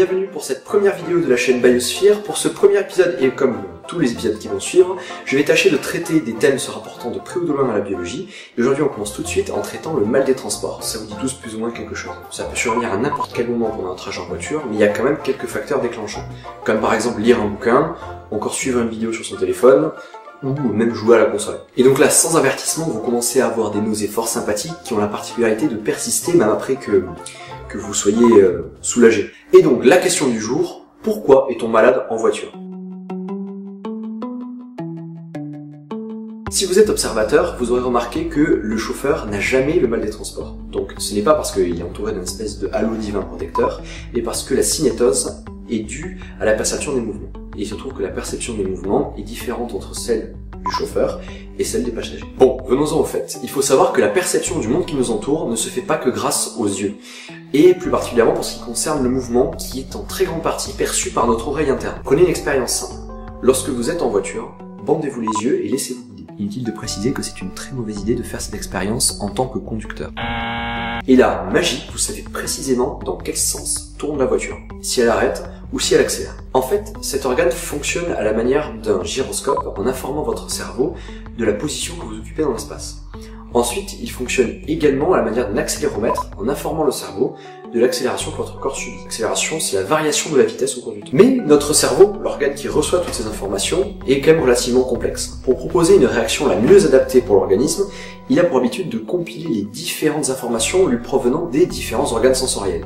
bienvenue pour cette première vidéo de la chaîne Biosphere. Pour ce premier épisode, et comme tous les épisodes qui vont suivre, je vais tâcher de traiter des thèmes se rapportant de près ou de loin à la biologie. Et aujourd'hui on commence tout de suite en traitant le mal des transports. Ça vous dit tous plus ou moins quelque chose. Ça peut survenir à n'importe quel moment pendant un trajet en voiture, mais il y a quand même quelques facteurs déclenchants. Comme par exemple lire un bouquin, encore suivre une vidéo sur son téléphone, ou même jouer à la console. Et donc là, sans avertissement, vous commencez à avoir des nausées fort sympathiques qui ont la particularité de persister même après que vous soyez soulagé. Et donc la question du jour, pourquoi est-on malade en voiture? Si vous êtes observateur, vous aurez remarqué que le chauffeur n'a jamais le mal des transports. Donc ce n'est pas parce qu'il est entouré d'une espèce de halo divin protecteur, mais parce que la cinétose est due à la perception des mouvements. Et il se trouve que la perception des mouvements est différente entre celle du chauffeur et celle des passagers. Bon, venons-en au fait. Il faut savoir que la perception du monde qui nous entoure ne se fait pas que grâce aux yeux. Et plus particulièrement pour ce qui concerne le mouvement qui est en très grande partie perçu par notre oreille interne. Prenez une expérience simple. Lorsque vous êtes en voiture, bandez-vous les yeux et laissez-vous guider. Inutile de préciser que c'est une très mauvaise idée de faire cette expérience en tant que conducteur. Et là, magie, vous savez précisément dans quel sens tourne la voiture, si elle arrête ou si elle accélère. En fait, cet organe fonctionne à la manière d'un gyroscope en informant votre cerveau de la position que vous occupez dans l'espace. Ensuite, il fonctionne également à la manière d'un accéléromètre en informant le cerveau de l'accélération que votre corps subit. L'accélération, c'est la variation de la vitesse au cours du temps. Mais notre cerveau, l'organe qui reçoit toutes ces informations, est quand même relativement complexe. Pour proposer une réaction la mieux adaptée pour l'organisme, il a pour habitude de compiler les différentes informations lui provenant des différents organes sensoriels.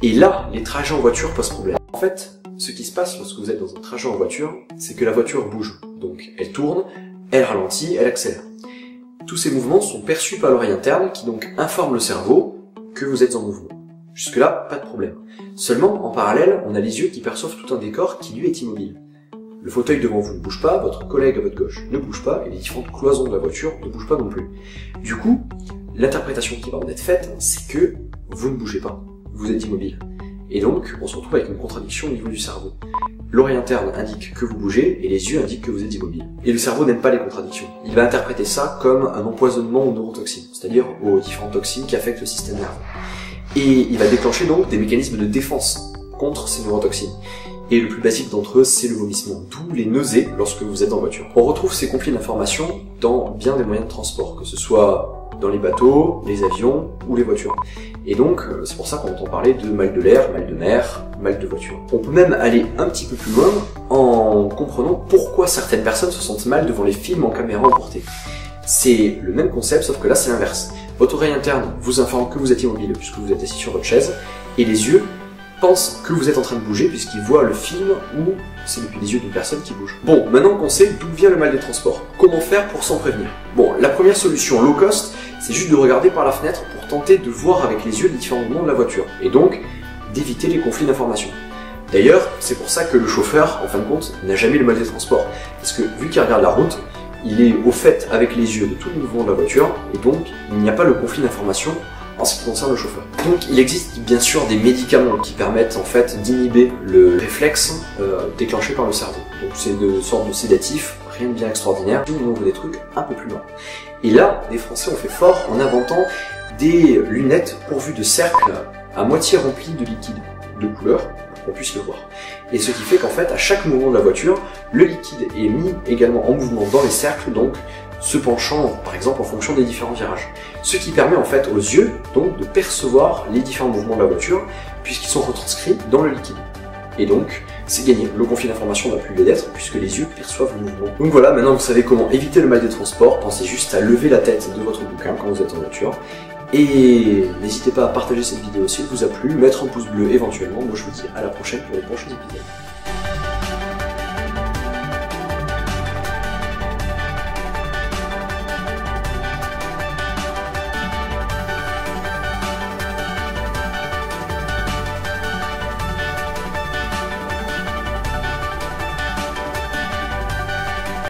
Et là, les trajets en voiture posent problème. En fait, ce qui se passe lorsque vous êtes dans un trajet en voiture, c'est que la voiture bouge. Donc, elle tourne, elle ralentit, elle accélère. Tous ces mouvements sont perçus par l'oreille interne qui donc informe le cerveau que vous êtes en mouvement. Jusque-là, pas de problème. Seulement, en parallèle, on a les yeux qui perçoivent tout un décor qui lui est immobile. Le fauteuil devant vous ne bouge pas, votre collègue à votre gauche ne bouge pas, et les différentes cloisons de la voiture ne bougent pas non plus. Du coup, l'interprétation qui va en être faite, c'est que vous ne bougez pas, vous êtes immobile. Et donc, on se retrouve avec une contradiction au niveau du cerveau. L'oreille interne indique que vous bougez et les yeux indiquent que vous êtes immobile. Et le cerveau n'aime pas les contradictions. Il va interpréter ça comme un empoisonnement aux neurotoxines, c'est-à-dire aux différentes toxines qui affectent le système nerveux. Et il va déclencher donc des mécanismes de défense contre ces neurotoxines. Et le plus basique d'entre eux, c'est le vomissement, d'où les nausées lorsque vous êtes en voiture. On retrouve ces conflits d'information dans bien des moyens de transport, que ce soit dans les bateaux, les avions ou les voitures. Et donc, c'est pour ça qu'on entend parler de mal de l'air, mal de mer, mal de voiture. On peut même aller un petit peu plus loin en comprenant pourquoi certaines personnes se sentent mal devant les films en caméra emportée. C'est le même concept, sauf que là c'est l'inverse. Votre oreille interne vous informe que vous êtes immobile puisque vous êtes assis sur votre chaise, et les yeux pensent que vous êtes en train de bouger puisqu'ils voient le film où c'est depuis les yeux d'une personne qui bouge. Bon, maintenant qu'on sait d'où vient le mal des transports, comment faire pour s'en prévenir? Bon, la première solution low cost, c'est juste de regarder par la fenêtre pour tenter de voir avec les yeux les différents mouvements de la voiture, et donc d'éviter les conflits d'informations. D'ailleurs, c'est pour ça que le chauffeur, en fin de compte, n'a jamais le mal des transports, parce que vu qu'il regarde la route, il est au fait avec les yeux de tout le mouvement de la voiture, et donc il n'y a pas le conflit d'information en ce qui concerne le chauffeur. Donc il existe bien sûr des médicaments qui permettent en fait d'inhiber le réflexe déclenché par le cerveau. Donc c'est une sorte de sédatif, rien de bien extraordinaire, on ouvre des trucs un peu plus loin. Et là, les Français ont fait fort en inventant des lunettes pourvues de cercles à moitié remplis de liquide de couleur pour qu'on puisse le voir. Et ce qui fait qu'en fait, à chaque mouvement de la voiture, le liquide est mis également en mouvement dans les cercles, donc se penchant par exemple en fonction des différents virages. Ce qui permet en fait aux yeux donc de percevoir les différents mouvements de la voiture puisqu'ils sont retranscrits dans le liquide. Et donc, c'est gagné. Le conflit d'information n'a plus lieu d'être puisque les yeux perçoivent le mouvement. Donc voilà, maintenant vous savez comment éviter le mal des transports. Pensez juste à lever la tête de votre bouquin quand vous êtes en voiture. Et n'hésitez pas à partager cette vidéo si elle vous a plu, mettre un pouce bleu éventuellement. Moi je vous dis à la prochaine pour les prochains épisodes.